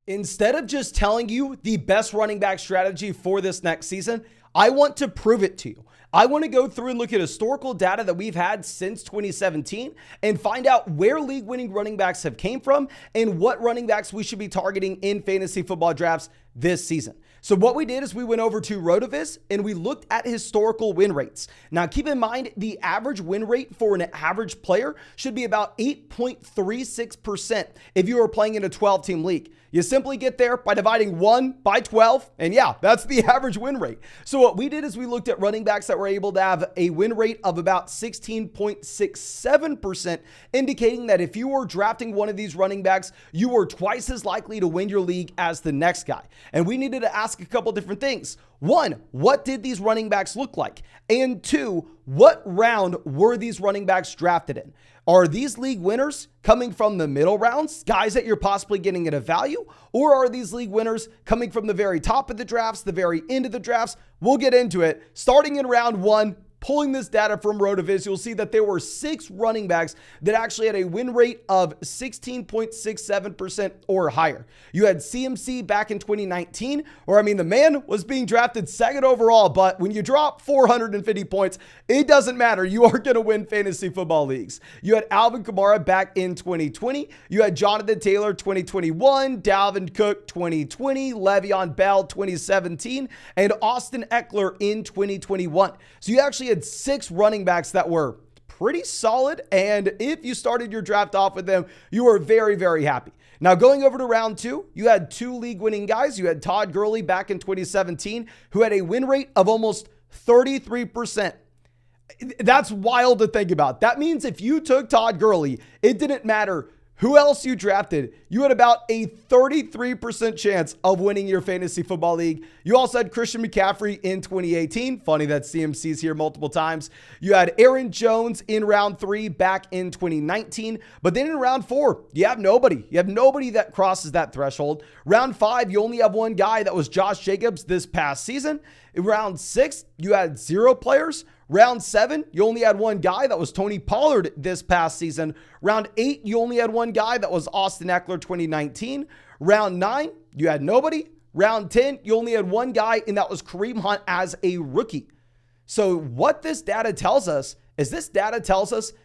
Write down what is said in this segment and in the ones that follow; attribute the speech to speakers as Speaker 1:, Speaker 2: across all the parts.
Speaker 1: Instead of just telling you the best running back strategy for this next season, I want to prove it to you. I want to go through and look at historical data that we've had since 2017 and find out where league-winning running backs have came from and what running backs we should be targeting in fantasy football drafts this season. So what we did is we went over to Rotoviz and we looked at historical win rates. Now, keep in mind, the average win rate for an average player should be about 8.36% if you are playing in a 12-team league. You simply get there by dividing 1 by 12, and yeah, that's the average win rate. So what we did is we looked at running backs that were able to have a win rate of about 16.67%, indicating that if you were drafting one of these running backs, you were twice as likely to win your league as the next guy. And we needed to ask a couple different things. One, what did these running backs look like? And two, what round were these running backs drafted in? Are these league winners coming from the middle rounds, guys that you're possibly getting at a value? Or are these league winners coming from the very top of the drafts, the very end of the drafts? We'll get into it. Starting in round 1, pulling this data from Rotoviz, you'll see that there were 6 running backs that actually had a win rate of 16.67% or higher. You had CMC back in 2019, where, the man was being drafted second overall, but when you drop 450 points, it doesn't matter. You are going to win fantasy football leagues. You had Alvin Kamara back in 2020. You had Jonathan Taylor 2021, Dalvin Cook 2020, Le'Veon Bell 2017, and Austin Eckler in 2021. So you actually had 6 running backs that were pretty solid, and if you started your draft off with them, you were very, very happy. Now, going over to round 2, you had 2 league-winning guys. You had Todd Gurley back in 2017, who had a win rate of almost 33%. That's wild to think about. That means if you took Todd Gurley, it didn't matter who else you drafted, you had about a 33% chance of winning your fantasy football league. You also had Christian McCaffrey in 2018. Funny that CMC's here multiple times. You had Aaron Jones in round 3 back in 2019. But then in round 4, you have nobody. You have nobody that crosses that threshold. Round 5, you only have one guy. That was Josh Jacobs this past season. In round 6, you had 0 players. Round 7, you only had one guy. That was Tony Pollard this past season. Round 8, you only had one guy. That was Austin Eckler 2019. Round 9, you had nobody. Round 10, you only had one guy, and that was Kareem Hunt as a rookie. So what this data tells us is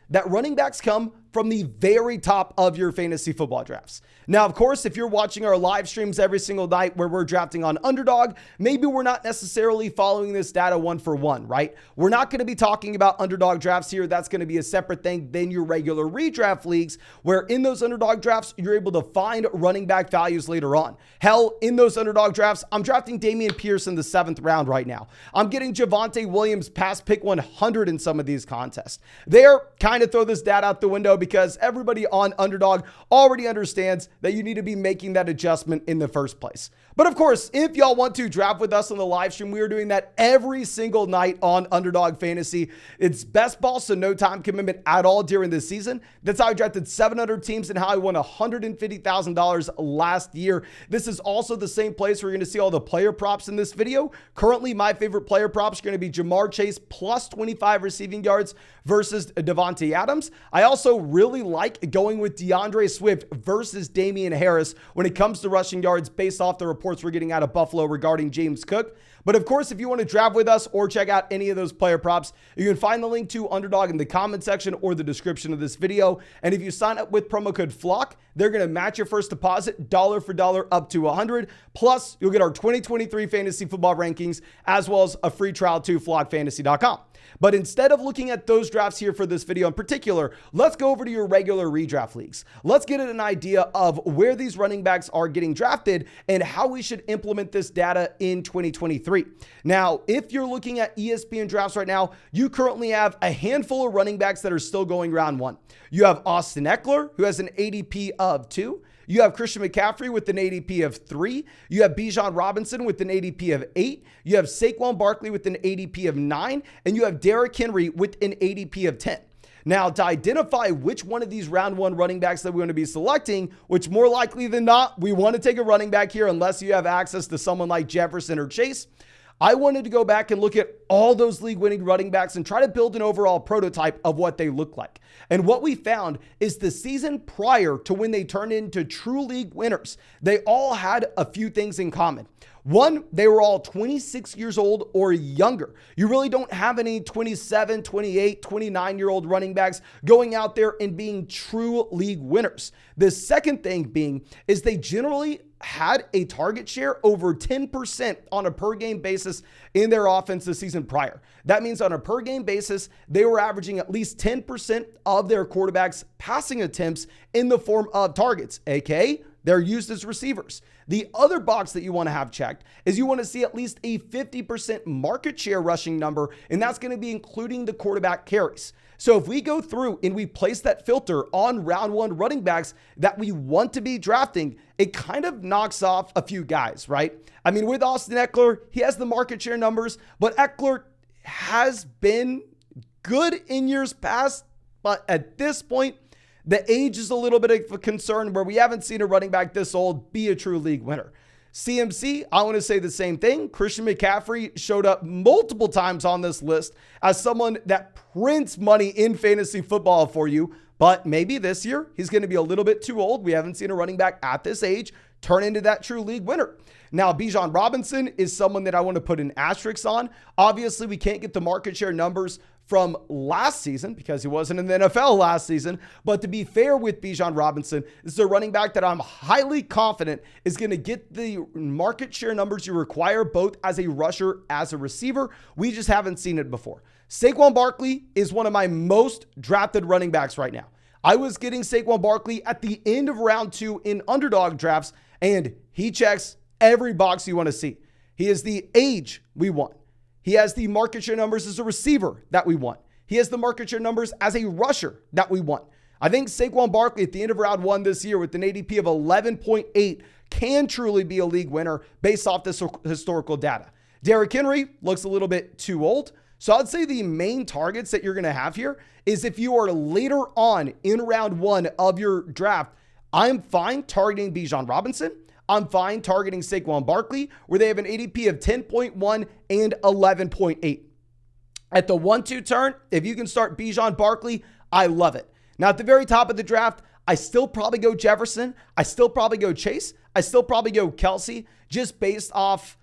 Speaker 1: that running backs come from the very top of your fantasy football drafts. Now, of course, if you're watching our live streams every single night where we're drafting on Underdog, maybe we're not necessarily following this data one for one, right? We're not going to be talking about Underdog drafts here. That's going to be a separate thing than your regular redraft leagues, where in those Underdog drafts, you're able to find running back values later on. Hell, in those Underdog drafts, I'm drafting Dameon Pierce in the 7th round right now. I'm getting Javonte Williams past pick 100 in some of these contests. They're kind of throw this data out the window because everybody on Underdog already understands that you need to be making that adjustment in the first place. But of course, if y'all want to draft with us on the live stream, we are doing that every single night on Underdog Fantasy. It's best ball, so no time commitment at all during this season. That's how I drafted 700 teams and how I won $150,000 last year. This is also the same place where you're going to see all the player props in this video. Currently, my favorite player props are going to be Jamar Chase plus 25 receiving yards versus Devontae Adams. I also really like going with DeAndre Swift versus Damian Harris when it comes to rushing yards based off the reports we're getting out of Buffalo regarding James Cook. But of course, if you want to draft with us or check out any of those player props, you can find the link to Underdog in the comment section or the description of this video. And if you sign up with promo code FLOCK, they're going to match your first deposit dollar for dollar up to $100. Plus, you'll get our 2023 fantasy football rankings as well as a free trial to flockfantasy.com. But instead of looking at those drafts here for this video in particular, let's go over to your regular redraft leagues. Let's get an idea of where these running backs are getting drafted and how we should implement this data in 2023. Now, if you're looking at ESPN drafts right now, you currently have a handful of running backs that are still going round 1. You have Austin Eckler, who has an ADP of 2. You have Christian McCaffrey with an ADP of 3. You have Bijan Robinson with an ADP of 8. You have Saquon Barkley with an ADP of 9. And you have Derrick Henry with an ADP of 10. Now, to identify which one of these round 1 running backs that we want to be selecting, which more likely than not, we want to take a running back here unless you have access to someone like Jefferson or Chase, I wanted to go back and look at all those league-winning running backs and try to build an overall prototype of what they look like. And what we found is the season prior to when they turned into true league winners, they all had a few things in common. One, they were all 26 years old or younger. You really don't have any 27, 28, 29-year-old running backs going out there and being true league winners. The second thing being is they generally had a target share over 10% on a per game basis in their offense the season prior. That means on a per game basis, they were averaging at least 10% of their quarterbacks' passing attempts in the form of targets, aka they're used as receivers. The other box that you want to have checked is you want to see at least a 50% market share rushing number, and that's going to be including the quarterback carries. So if we go through and we place that filter on round one running backs that we want to be drafting, it kind of knocks off a few guys, right? I mean, with Austin Eckler, he has the market share numbers, but Eckler has been good in years past, but at this point, the age is a little bit of a concern where we haven't seen a running back this old be a true league winner. CMC, I want to say the same thing. Christian McCaffrey showed up multiple times on this list as someone that prints money in fantasy football for you, but maybe this year he's going to be a little bit too old. We haven't seen a running back at this age turn into that true league winner. Now, Bijan Robinson is someone that I want to put an asterisk on. Obviously, we can't get the market share numbers from last season because he wasn't in the NFL last season. But to be fair with Bijan Robinson, this is a running back that I'm highly confident is going to get the market share numbers you require both as a rusher, as a receiver. We just haven't seen it before. Saquon Barkley is one of my most drafted running backs right now. I was getting Saquon Barkley at the end of round 2 in underdog drafts, and he checks every box you want to see. He is the age we want. He has the market share numbers as a receiver that we want. He has the market share numbers as a rusher that we want. I think Saquon Barkley at the end of round 1 this year with an ADP of 11.8 can truly be a league winner based off this historical data. Derrick Henry looks a little bit too old. So I'd say the main targets that you're going to have here is if you are later on in round 1 of your draft, I'm fine targeting Bijan Robinson. I'm fine targeting Saquon Barkley, where they have an ADP of 10.1 and 11.8. At the 1-2 turn, if you can start Bijan Barkley, I love it. Now, at the very top of the draft, I still probably go Jefferson. I still probably go Chase. I still probably go Kelsey, just based off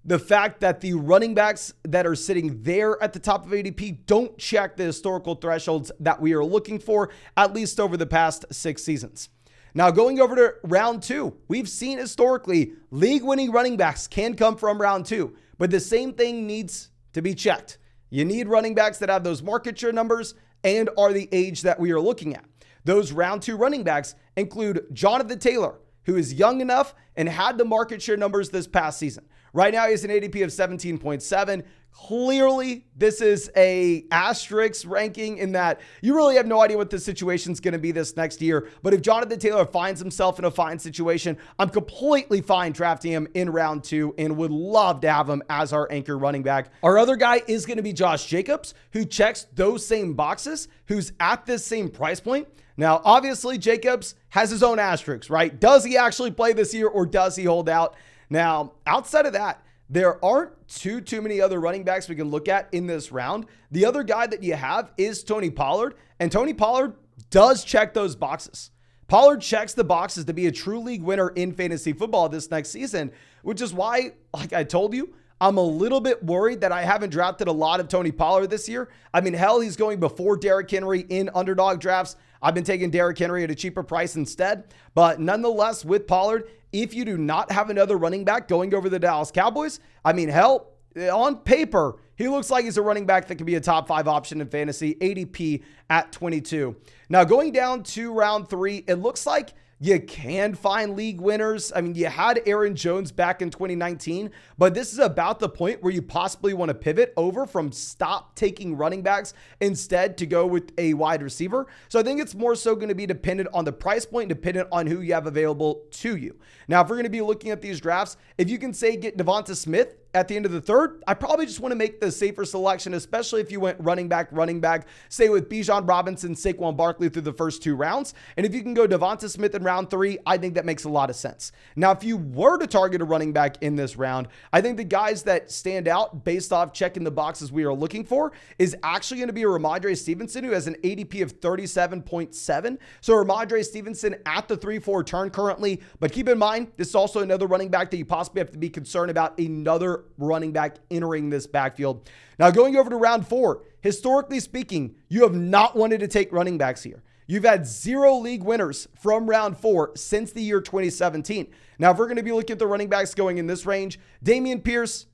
Speaker 1: the fact that the running backs that are sitting there at the top of ADP don't check the historical thresholds that we are looking for, at least over the past 6 seasons. Now, going over to round 2, we've seen historically league-winning running backs can come from round 2, but the same thing needs to be checked. You need running backs that have those market share numbers and are the age that we are looking at. Those round 2 running backs include Jonathan Taylor, who is young enough and had the market share numbers this past season. Right now, he has an ADP of 17.7. Clearly, this is a asterisk ranking in that you really have no idea what the situation is going to be this next year. But if Jonathan Taylor finds himself in a fine situation, I'm completely fine drafting him in round 2 and would love to have him as our anchor running back. Our other guy is going to be Josh Jacobs, who checks those same boxes, who's at this same price point. Now, obviously, Jacobs has his own asterisks, right? Does he actually play this year or does he hold out? Now, outside of that, there aren't too many other running backs we can look at in this round. The other guy that you have is Tony Pollard, and Tony Pollard does check those boxes. Pollard checks the boxes to be a true league winner in fantasy football this next season, which is why, like I told you, I'm a little bit worried that I haven't drafted a lot of Tony Pollard this year. I mean, hell, he's going before Derrick Henry in underdog drafts. I've been taking Derrick Henry at a cheaper price instead. But nonetheless, with Pollard, if you do not have another running back going over the Dallas Cowboys, I mean, hell, on paper, he looks like he's a running back that could be a top 5 option in fantasy, ADP at 22. Now, going down to round 3, it looks like you can find league winners. I mean, you had Aaron Jones back in 2019, but this is about the point where you possibly want to pivot over from stop taking running backs instead to go with a wide receiver. So I think it's more so going to be dependent on the price point, dependent on who you have available to you. Now, if we're going to be looking at these drafts, if you can say get Devonta Smith at the end of the third, I probably just want to make the safer selection, especially if you went running back, say with Bijan Robinson, Saquon Barkley through the first 2 rounds. And if you can go Devonta Smith in round 3, I think that makes a lot of sense. Now, if you were to target a running back in this round, I think the guys that stand out based off checking the boxes we are looking for is actually going to be a Ramondre Stevenson, who has an ADP of 37.7. So Ramondre Stevenson at the 3-4 turn currently. But keep in mind, this is also another running back that you possibly have to be concerned about another running back entering this backfield. Now, going over to round 4, historically speaking, you have not wanted to take running backs here. You've had 0 league winners from round 4 since the year 2017. Now, if we're going to be looking at the running backs going in this range, Dameon Pierce,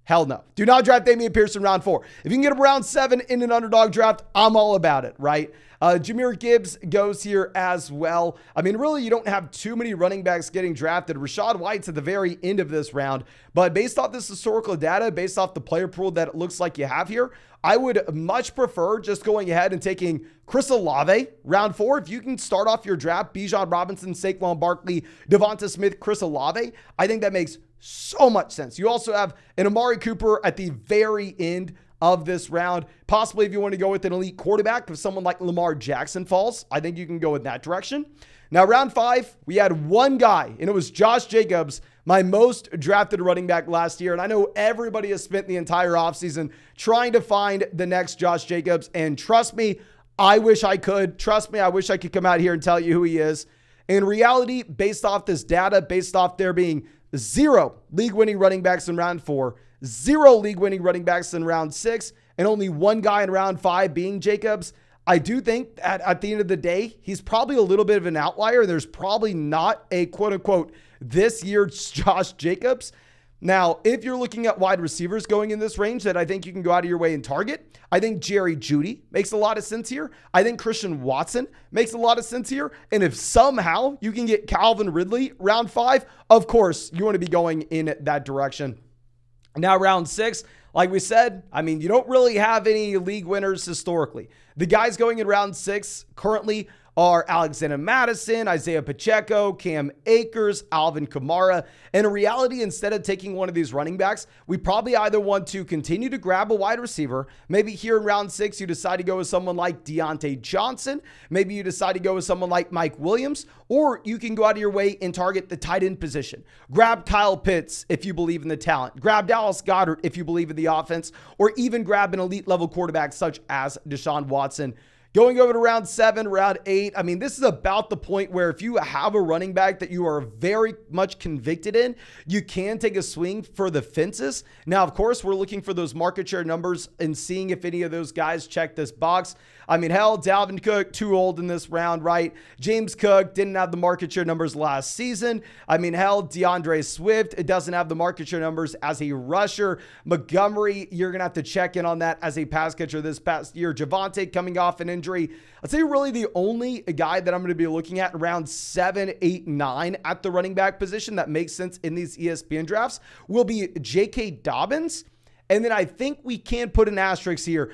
Speaker 1: hell no. Do not draft Dameon Pierce in round 4. If you can get him round 7 in an underdog draft, I'm all about it, right? Jahmyr Gibbs goes here as well. I mean, really, you don't have too many running backs getting drafted. Rachaad White's at the very end of this round. But based off this historical data, based off the player pool that it looks like you have here, I would much prefer just going ahead and taking Chris Olave round 4. If you can start off your draft, Bijan Robinson, Saquon Barkley, Devonta Smith, Chris Olave, I think that makes so much sense. You also have an Amari Cooper at the very end of this round. Possibly if you want to go with an elite quarterback, if someone like Lamar Jackson falls, I think you can go in that direction. Now, round 5, we had one guy, and it was Josh Jacobs, my most drafted running back last year. And I know everybody has spent the entire offseason trying to find the next Josh Jacobs. And trust me, I wish I could. Trust me, I wish I could come out here and tell you who he is. In reality, based off this data, based off there being 0 league-winning running backs in round 4, 0 league-winning running backs in round 6, and only one guy in round 5 being Jacobs, I do think that at the end of the day, he's probably a little bit of an outlier. There's probably not a quote-unquote this year's Josh Jacobs. Now, if you're looking at wide receivers going in this range that I think you can go out of your way and target, I think Jerry Jeudy makes a lot of sense here. I think Christian Watson makes a lot of sense here. And if somehow you can get Calvin Ridley round 5, of course, you want to be going in that direction. Now, round 6, like we said, I mean, you don't really have any league winners historically. The guys going in round 6 currently are Alexander Madison, Isaiah Pacheco, Cam Akers, Alvin Kamara. And in reality, instead of taking one of these running backs, we probably either want to continue to grab a wide receiver. Maybe here in round 6, you decide to go with someone like Deontay Johnson. Maybe you decide to go with someone like Mike Williams, or you can go out of your way and target the tight end position. Grab Kyle Pitts if you believe in the talent. Grab Dallas Goedert if you believe in the offense, or even grab an elite level quarterback such as Deshaun Watson. Going over to round 7, round 8, I mean, this is about the point where if you have a running back that you are very much convicted in, you can take a swing for the fences. Now, of course, we're looking for those market share numbers and seeing if any of those guys check this box. I mean, hell, Dalvin Cook, too old in this round, right? James Cook didn't have the market share numbers last season. I mean, hell, DeAndre Swift, it doesn't have the market share numbers as a rusher. Montgomery, you're going to have to check in on that as a pass catcher this past year. Javonte coming off an injury. I'd say really the only guy that I'm going to be looking at around 7, 8, 9 at the running back position that makes sense in these ESPN drafts will be J.K. Dobbins. And then I think we can put an asterisk here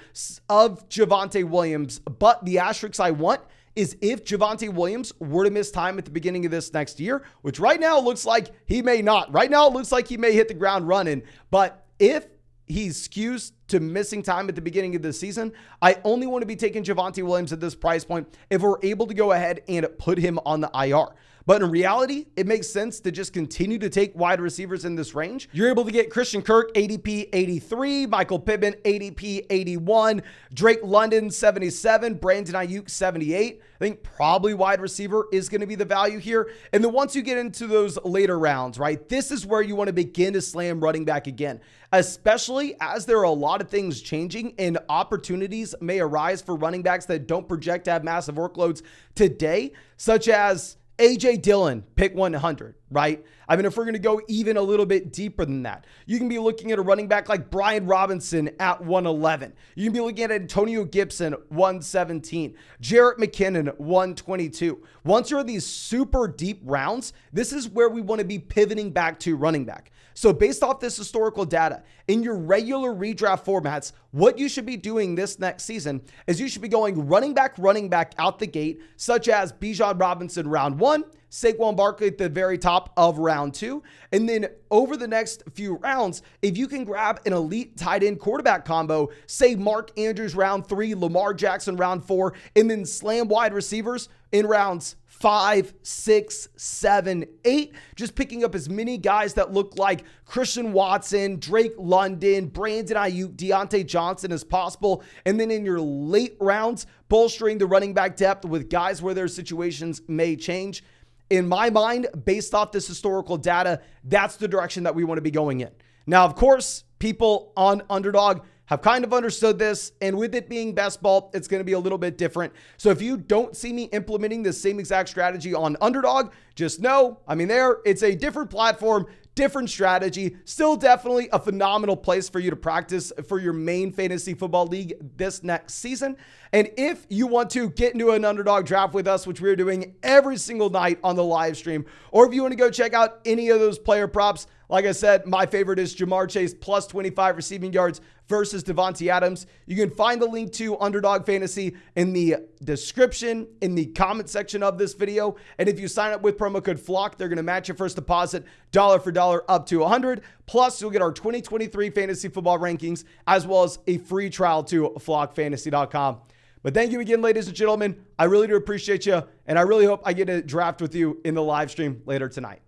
Speaker 1: of Javonte Williams. But the asterisk I want is if Javonte Williams were to miss time at the beginning of this next year, which right now looks like he may not. Right now it looks like he may hit the ground running. But if he skews to missing time at the beginning of the season, I only want to be taking Javonte Williams at this price point if we're able to go ahead and put him on the IR. But in reality, it makes sense to just continue to take wide receivers in this range. You're able to get Christian Kirk, ADP 83, Michael Pittman, ADP 81, Drake London, 77, Brandon Ayuk, 78. I think probably wide receiver is going to be the value here. And then once you get into those later rounds, right, this is where you want to begin to slam running back again, especially as there are a lot of things changing and opportunities may arise for running backs that don't project to have massive workloads today, such as AJ Dillon, pick 100, right? I mean, if we're going to go even a little bit deeper than that, you can be looking at a running back like Brian Robinson at 111. You can be looking at Antonio Gibson, 117. Jarrett McKinnon, 122. Once you're in these super deep rounds, this is where we want to be pivoting back to running back. So based off this historical data, in your regular redraft formats, what you should be doing this next season is you should be going running back out the gate, such as Bijan Robinson round 1, Saquon Barkley at the very top of round 2. And then over the next few rounds, if you can grab an elite tight end quarterback combo, say Mark Andrews round 3, Lamar Jackson round 4, and then slam wide receivers in rounds 5, 6, 7, 8, just picking up as many guys that look like Christian Watson, Drake London, Brandon Ayuk, Deontay Johnson as possible. And then in your late rounds, bolstering the running back depth with guys where their situations may change. In my mind, based off this historical data, that's the direction that we want to be going in. Now, of course, people on Underdog have kind of understood this, and with it being best ball, it's going to be a little bit different. So if you don't see me implementing the same exact strategy on Underdog, just know, it's a different platform, different strategy, still definitely a phenomenal place for you to practice for your main fantasy football league this next season. And if you want to get into an Underdog draft with us, which we're doing every single night on the live stream, or if you want to go check out any of those player props, like I said, my favorite is Jamar Chase plus 25 receiving yards versus Davante Adams. You can find the link to Underdog Fantasy in the description, in the comment section of this video. And if you sign up with promo code FLOCK, they're going to match your first deposit dollar for dollar up to $100. Plus, you'll get our 2023 fantasy football rankings, as well as a free trial to flockfantasy.com. But thank you again, ladies and gentlemen. I really do appreciate you, and I really hope I get a draft with you in the live stream later tonight.